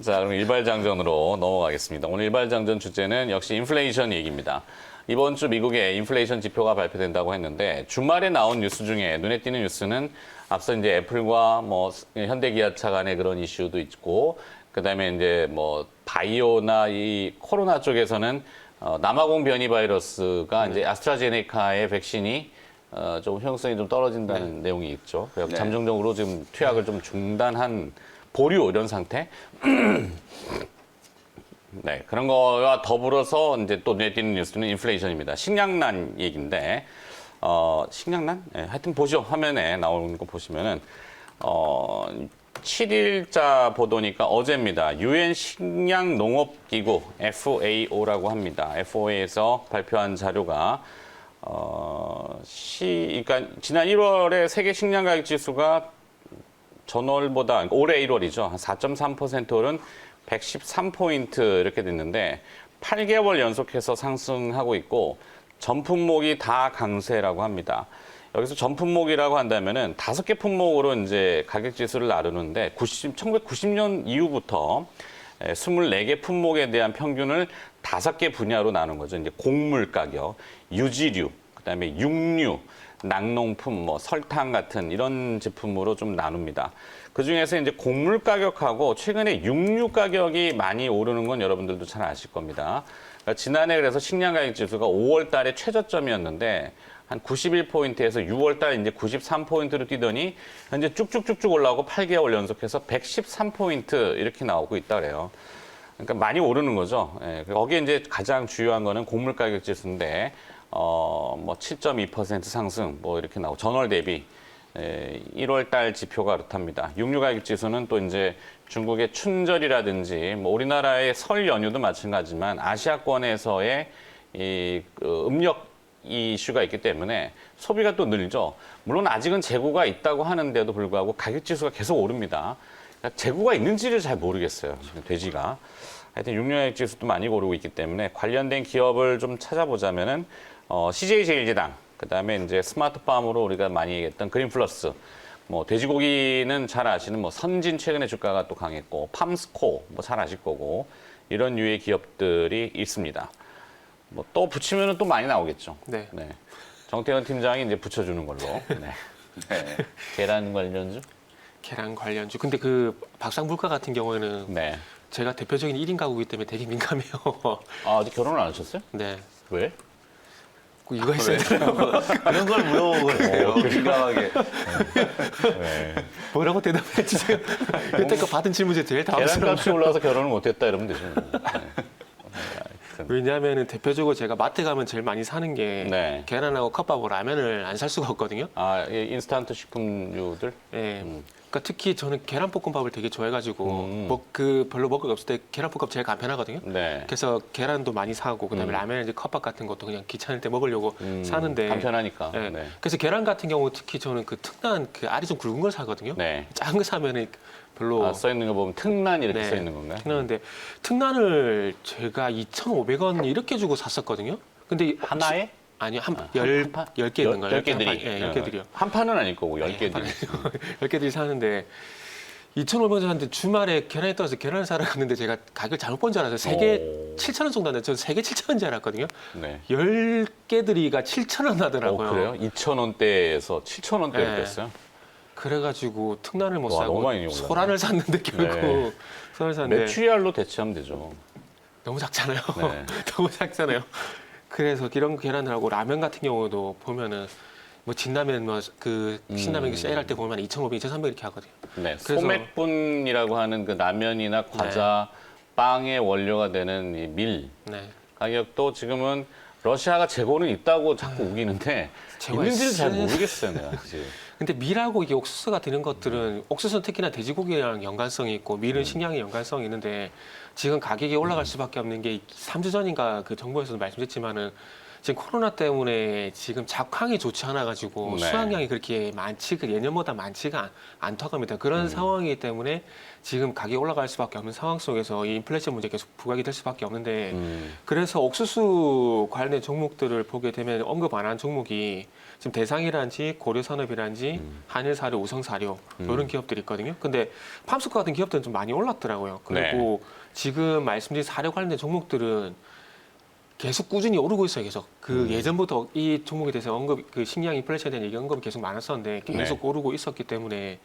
자, 그럼 일발장전으로 넘어가겠습니다. 오늘 일발장전 주제는 역시 인플레이션 얘기입니다. 이번 주 미국의 인플레이션 지표가 발표된다고 했는데 주말에 나온 뉴스 중에 눈에 띄는 뉴스는 앞서 이제 애플과 뭐 현대기아차 간의 그런 이슈도 있고 그다음에 이제 뭐 바이오나 이 코로나 쪽에서는 남아공 변이 바이러스가 이제 아스트라제네카의 백신이 좀 효용성이 좀 떨어진다는 내용이 있죠. 그래서 잠정적으로 지금 투약을 좀 중단한 보류 이런 상태. 네, 그런 거와 더불어서 이제 또 눈에 띄는 뉴스는 인플레이션입니다. 식량난 얘기인데, 식량난? 네, 하여튼 보죠. 화면에 나오는 거 보시면은, 7일자 보도니까 어제입니다. 유엔 식량농업기구 FAO라고 합니다. FAO에서 발표한 자료가, 그러니까 지난 1월에 세계 식량 가격 지수가 전월보다, 그러니까 올해 1월이죠. 한 4.3% 오른 113포인트 이렇게 됐는데 8개월 연속해서 상승하고 있고 전품목이 다 강세라고 합니다. 여기서 전품목이라고 한다면은 5개 품목으로 이제 가격 지수를 나누는데 1990년 이후부터 24개 품목에 대한 평균을 5개 분야로 나눈 거죠. 이제 곡물 가격, 유지류, 그다음에 육류, 낙농품, 뭐 설탕 같은 이런 제품으로 좀 나눕니다. 그 중에서 이제 곡물 가격하고 최근에 육류 가격이 많이 오르는 건 여러분들도 잘 아실 겁니다. 그러니까 지난해 그래서 식량 가격 지수가 5월 달에 최저점이었는데 한 91포인트에서 6월 달 이제 93포인트로 뛰더니 현재 쭉쭉쭉쭉 올라오고 8개월 연속해서 113포인트 이렇게 나오고 있다 그래요. 그러니까 많이 오르는 거죠. 예, 거기에 이제 가장 주요한 거는 곡물 가격 지수인데 뭐 7.2% 상승 뭐 이렇게 나오고 전월 대비 1월 달 지표가 그렇답니다. 육류 가격 지수는 또 이제 중국의 춘절이라든지 뭐 우리나라의 설 연휴도 마찬가지지만 아시아권에서의 이 음력 이슈가 있기 때문에 소비가 또 늘죠. 물론 아직은 재고가 있다고 하는데도 불구하고 가격 지수가 계속 오릅니다. 그러니까 재고가 있는지를 잘 모르겠어요. 돼지가. 하여튼 육류 가격 지수도 많이 오르고 있기 때문에 관련된 기업을 좀 찾아보자면은 CJ제일제당, 그다음에 이제 스마트팜으로 우리가 많이 얘기했던 그린플러스, 뭐 돼지고기는 잘 아시는 뭐 선진 최근에 주가가 또 강했고 팜스코 뭐 잘 아실 거고 이런 유의 기업들이 있습니다. 뭐 또 붙이면은 또 많이 나오겠죠. 네. 네. 정태현 팀장이 이제 붙여주는 걸로. 네. 네. 계란 관련주? 계란 관련주. 근데 그 박상물가 같은 경우에는 네. 제가 대표적인 1인 가구이기 때문에 되게 민감해요. 아, 아직 결혼을 안 하셨어요? 네. 왜? 이거 있어요. 그런 걸 물어보고요. 민감하게. 네. 뭐라고 대답해 주세요. 여태껏 받은 질문 중에 제일 당황스러운. 계란값이 올라서 결혼을 못했다 이러면 되죠. 네. 왜냐하면 대표적으로 제가 마트 가면 제일 많이 사는 게 네. 계란하고 컵하고 라면을 안 살 수가 없거든요. 아, 인스턴트 식품류들? 예. 그러니까 특히 저는 계란볶음밥을 되게 좋아해가지고 별로 먹을 거 없을 때 계란볶음밥 제일 간편하거든요. 네. 그래서 계란도 많이 사고 그다음에 라면 이제 컵밥 같은 것도 그냥 귀찮을 때 먹으려고 사는데 간편하니까. 예. 네. 그래서 계란 같은 경우 특히 저는 그 특난 그 알이 좀 굵은 걸 사거든요. 네. 작은 거 사면은 별로 아, 써 있는 거 보면 특난 이렇게 네, 써 있는 건가요? 특난인데 특난을 제가 2,500원 이렇게 주고 샀었거든요. 근데 하나에? 아니요, 한 판? 10개 있는 거예요. 10개들이? 예, 10개들이요. 한 판은 아닐 거고 10개들이. 10개들이 사는데 2,500원 샀는데 주말에 계란이 떨어져서 계란을 사러 갔는데 제가 가격 잘못 본 줄 알았어요. 3개 7,000원 정도 하는데 저는 3개 7,000원인 줄 알았거든요. 네. 10개들이가 7,000원 하더라고요. 그래요? 2,000원대에서 7,000원대를 네. 뺐어요? 그래가지고 특난을 못 와, 사고 너무 많이 올랐네. 소란을 샀는데 결국 네. 소란을 샀는데 메추리알로 대체하면 되죠. 너무 작잖아요. 네. 너무 작잖아요. 그래서 이런 계란을 하고 라면 같은 경우도 보면은 뭐 진라면 뭐 그 신라면 세일할 때 보면 2,500, 2,300 이렇게 하거든요. 네. 그래서- 소맥분이라고 하는 그 라면이나 과자, 빵의 원료가 되는 이 밀 네. 가격도 지금은 러시아가 재고는 있다고 자꾸 우기는데 재고가 있는지를 잘 있어요. 모르겠어요, 내가. 사실. 근데 밀하고 이게 옥수수가 되는 것들은 옥수수는 특히나 돼지고기랑 연관성이 있고 밀은 식량에 연관성이 있는데 지금 가격이 올라갈 수밖에 없는 게 3주 전인가 그 정부에서도 말씀드렸지만은 지금 코로나 때문에 지금 작황이 좋지 않아 가지고 네. 수확량이 그렇게 예년보다 많지가 않다고 합니다. 그런 상황이기 때문에 지금 가격이 올라갈 수밖에 없는 상황 속에서 이 인플레이션 문제 계속 부각이 될 수밖에 없는데 그래서 옥수수 관련된 종목들을 보게 되면 언급 안 한 종목이 지금 대상이란지 고려산업이란지 한일사료, 우성사료 이런 기업들이 있거든요. 근데 팜스코 같은 기업들은 좀 많이 올랐더라고요. 그리고 지금 말씀드린 사료 관련된 종목들은 계속 꾸준히 오르고 있어요. 계속 그 예전부터 이 종목에 대해서 언급, 그 식량 인플레이션에 대한 얘기 언급이 계속 많았었는데 계속 오르고 있었기 때문에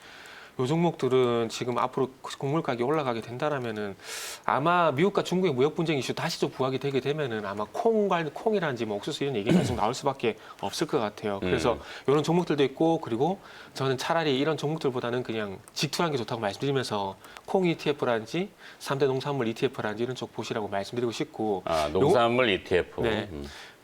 요 종목들은 지금 앞으로 곡물 가격이 올라가게 된다라면은 아마 미국과 중국의 무역 분쟁 이슈 다시 좀 부각이 되게 되면은 아마 콩이라든지 뭐 옥수수 이런 얘기가 계속 나올 수밖에 없을 것 같아요. 그래서 이런 종목들도 있고 그리고 저는 차라리 이런 종목들보다는 그냥 직투하는 게 좋다고 말씀드리면서 콩 ETF라든지 3대 농산물 ETF라든지 이런 쪽 보시라고 말씀드리고 싶고 아, 농산물 ETF. 네.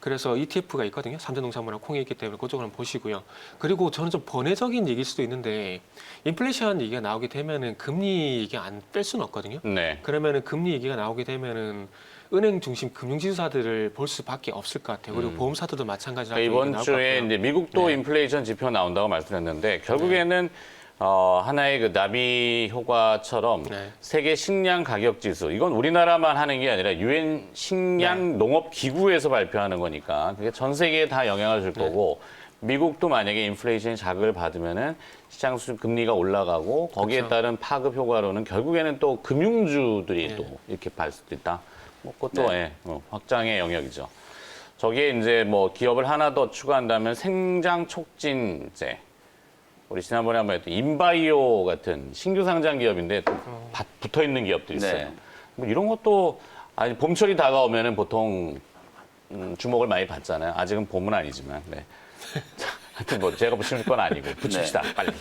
그래서 ETF가 있거든요. 3대 농산물하고 콩이 있기 때문에 그쪽을 한번 보시고요. 그리고 저는 좀 번외적인 얘기일 수도 있는데 인플레이션 얘기가 나오게 되면은 금리 얘기 안 뺄 수는 없거든요. 네. 그러면은 금리 얘기가 나오게 되면은 은행 중심 금융지주사들을 볼 수밖에 없을 것 같아요. 그리고 보험사들도 마찬가지로 그러니까 이번 주에 이제 미국도 네. 인플레이션 지표 나온다고 말씀드렸는데 결국에는 하나의 그 나비 효과처럼 네. 세계 식량 가격 지수 이건 우리나라만 하는 게 아니라 유엔 식량 농업 기구에서 발표하는 거니까 그게 전 세계에 다 영향을 줄 거고 미국도 만약에 인플레이션이 자극을 받으면은 시장 수준 금리가 올라가고 거기에 그렇죠. 따른 파급 효과로는 결국에는 또 금융주들이 또 이렇게 발 수도 있다. 뭐 그것도 확장의 영역이죠. 저기에 이제 뭐 기업을 하나 더 추가한다면 생장 촉진제. 우리 지난번에 한번 했던 인바이오 같은 신규 상장 기업인데 붙어 있는 기업들이 있어요. 네. 뭐 이런 것도 아니 봄철이 다가오면은 보통 주목을 많이 받잖아요. 아직은 봄은 아니지만. 네. 하여튼 뭐 제가 붙이는 건 아니고 붙입시다 빨리.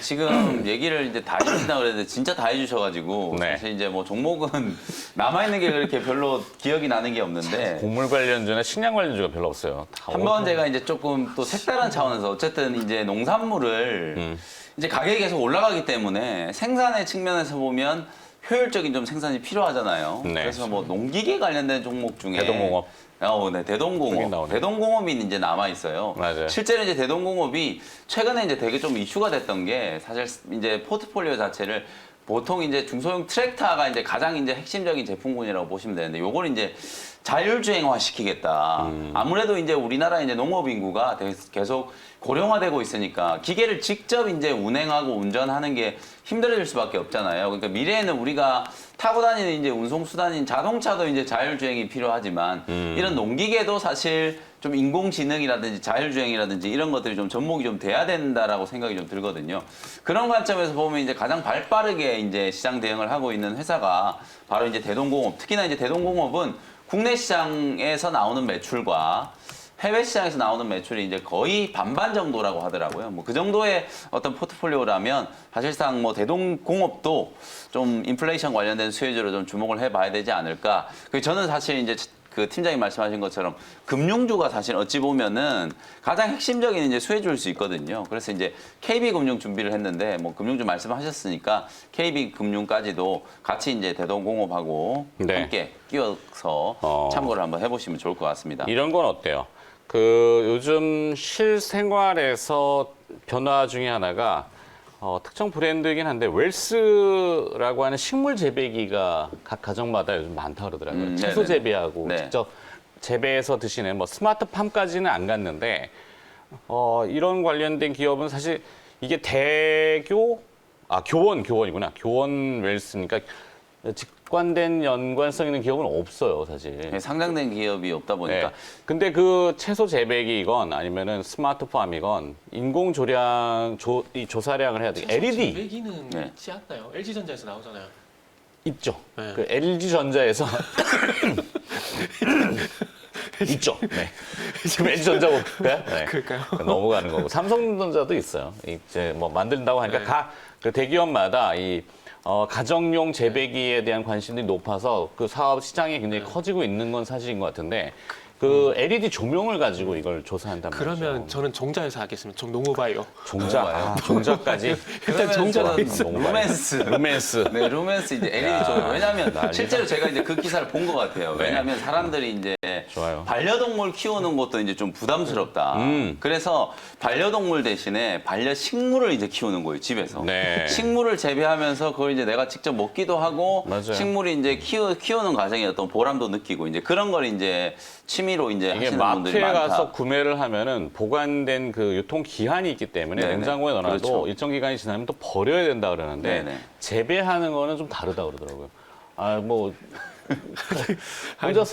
지금 얘기를 이제 다 해주신다 그랬는데 진짜 다 해주셔가지고 네. 사실 이제 뭐 종목은 남아있는 게 그렇게 별로 기억이 나는 게 없는데 곡물 관련주나 식량 관련주가 별로 없어요. 다 한번 제가 이제 조금 또 색다른 차원에서 어쨌든 이제 농산물을 이제 가격이 계속 올라가기 때문에 생산의 측면에서 보면 효율적인 좀 생산이 필요하잖아요. 네. 그래서 뭐 농기계 관련된 종목 중에 대동공업. 네, 거기 대동공업. 나오네. 대동공업이 이제 남아 있어요. 맞아요. 실제로 이제 대동공업이 최근에 이제 되게 좀 이슈가 됐던 게 사실 이제 포트폴리오 자체를 보통 이제 중소형 트랙터가 이제 가장 이제 핵심적인 제품군이라고 보시면 되는데 요걸 이제 자율주행화 시키겠다. 아무래도 이제 우리나라 이제 농업 인구가 계속 고령화되고 있으니까 기계를 직접 이제 운행하고 운전하는 게 힘들어질 수밖에 없잖아요. 그러니까 미래에는 우리가 타고 다니는 이제 운송 수단인 자동차도 이제 자율주행이 필요하지만 이런 농기계도 사실 좀 인공지능이라든지 자율주행이라든지 이런 것들이 좀 접목이 좀 돼야 된다라고 생각이 좀 들거든요. 그런 관점에서 보면 이제 가장 발빠르게 이제 시장 대응을 하고 있는 회사가 바로 이제 대동공업. 특히나 이제 대동공업은 국내 시장에서 나오는 매출과 해외 시장에서 나오는 매출이 이제 거의 반반 정도라고 하더라고요. 뭐 그 정도의 어떤 포트폴리오라면 사실상 뭐 대동공업도 좀 인플레이션 관련된 수혜주로 좀 주목을 해봐야 되지 않을까. 저는 사실 이제 그 팀장님 말씀하신 것처럼 금융주가 사실 어찌 보면은 가장 핵심적인 이제 수혜주일 수 있거든요. 그래서 이제 KB금융 준비를 했는데 뭐 금융주 말씀하셨으니까 KB금융까지도 같이 이제 대동공업하고 네. 함께 끼워서 참고를 한번 해보시면 좋을 것 같습니다. 이런 건 어때요? 그 요즘 실생활에서 변화 중에 하나가 특정 브랜드이긴 한데 웰스라고 하는 식물 재배기가 각 가정마다 요즘 많다 그러더라고요. 채소 네네네. 재배하고 네. 직접 재배해서 드시는 뭐 스마트팜까지는 안 갔는데 이런 관련된 기업은 사실 이게 교원이구나. 교원 웰스니까 직관된 연관성 있는 기업은 없어요, 사실. 상장된 기업이 없다 보니까 네. 근데 그 채소 재배기건 아니면은 스마트팜이건 인공 조사량을 해야 돼. LED 배기는 네. 있지 않나요? LG전자에서 나오잖아요. 있죠. 네. 그 LG 전자에서 있죠. 네. 지금 LG 전자 볼까요? 네. 그럴까요? 넘어가는 거고 삼성전자도 있어요. 이제 뭐 만든다고 하니까 네. 그 대기업마다 이 가정용 재배기에 대한 관심이 높아서 그 사업 시장이 굉장히 커지고 있는 건 사실인 것 같은데 그 LED 조명을 가지고 이걸 조사한단 말이죠. 그러면 저는 종자에서 하겠습니다. 농모바이오. 종자까지. 일단 종자가 저는 있어. 루멘스. 네, 루멘스 이제 LED 조명. 왜냐하면 난리다. 실제로 제가 이제 그 기사를 본 것 같아요. 네. 왜냐하면 사람들이 이제 있는데 좋아요. 반려동물 키우는 것도 이제 좀 부담스럽다. 그래서 반려동물 대신에 반려식물을 이제 키우는 거예요, 집에서. 네. 식물을 재배하면서 그걸 이제 내가 직접 먹기도 하고 맞아요. 식물이 이제 키우는 과정에 어떤 보람도 느끼고 이제 그런 걸 이제 취미로 이제 이게 하시는 분들이 마트에 많다. 가서 구매를 하면은 보관된 그 유통 기한이 있기 때문에 네네. 냉장고에 넣어놔도 그렇죠. 일정 기간이 지나면 또 버려야 된다 그러는데 네네. 재배하는 거는 좀 다르다 그러더라고요. 아, 뭐 혼자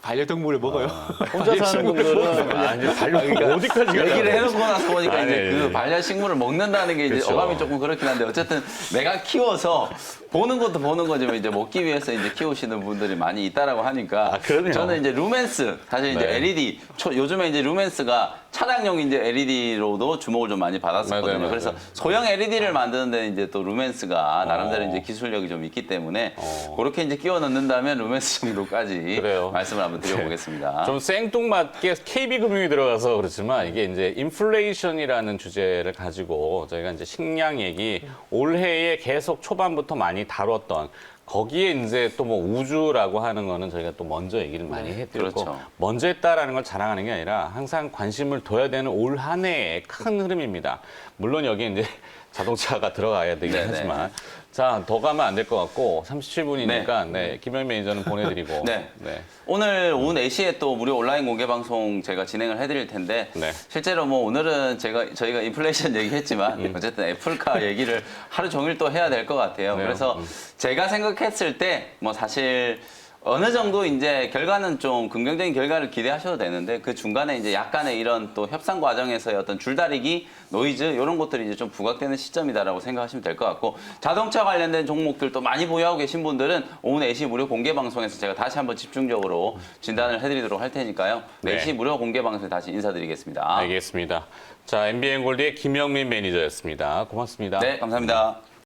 반려동물을 먹어요. 혼자 사는 분들은 이제 반려 어디까지 가려고 얘기를 해놓고 나서 보니까 아니, 이제 그 아니. 반려식물을 먹는다는 게 이제 그렇죠. 어감이 조금 그렇긴 한데 어쨌든 내가 키워서 보는 것도 보는 거지만 이제 먹기 위해서 이제 키우시는 분들이 많이 있다라고 하니까 아, 그러네요. 저는 이제 루멘스 사실 이제 네. LED 요즘에 이제 루멘스가 차량용 이제 LED로도 주목을 좀 많이 받았었거든요. 맞아요. 그래서 소형 LED를 만드는 데는 이제 또 루멘스가 나름대로 이제 기술력이 좀 있기 때문에 그렇게 이제 끼워 넣는다면 루멘스 정도까지 그래요. 말씀을 한번 드려보겠습니다. 좀 생뚱맞게 KB금융이 들어가서 그렇지만 이게 이제 인플레이션이라는 주제를 가지고 저희가 이제 식량 얘기 올해에 계속 초반부터 많이 다뤘던 거기에 이제 또 뭐 우주라고 하는 거는 저희가 또 먼저 얘기를 많이 해드렸고 그렇죠. 먼저 했다라는 걸 자랑하는 게 아니라 항상 관심을 둬야 되는 올 한 해의 큰 흐름입니다. 물론 여기 이제 자동차가 들어가야 되긴 네네. 하지만 자, 더 가면 안 될 것 같고 37분이니까 네. 김영 매니저는 보내드리고 네. 네. 오늘 오후 4시에 또 무료 온라인 공개 방송 제가 진행을 해드릴 텐데 네. 실제로 뭐 오늘은 저희가 인플레이션 얘기했지만 어쨌든 애플카 얘기를 하루 종일 또 해야 될 것 같아요. 네. 그래서 제가 생각했을 때 뭐 사실 어느 정도 이제 결과는 좀 긍정적인 결과를 기대하셔도 되는데 그 중간에 이제 약간의 이런 또 협상 과정에서의 어떤 줄다리기, 노이즈 이런 것들이 이제 좀 부각되는 시점이다라고 생각하시면 될 것 같고 자동차 관련된 종목들 또 많이 보유하고 계신 분들은 오후 4시 무료 공개 방송에서 제가 다시 한번 집중적으로 진단을 해드리도록 할 테니까요. 네. 4시 무료 공개 방송에 다시 인사드리겠습니다. 알겠습니다. 자, MBN 골드의 김영민 매니저였습니다. 고맙습니다. 네, 감사합니다.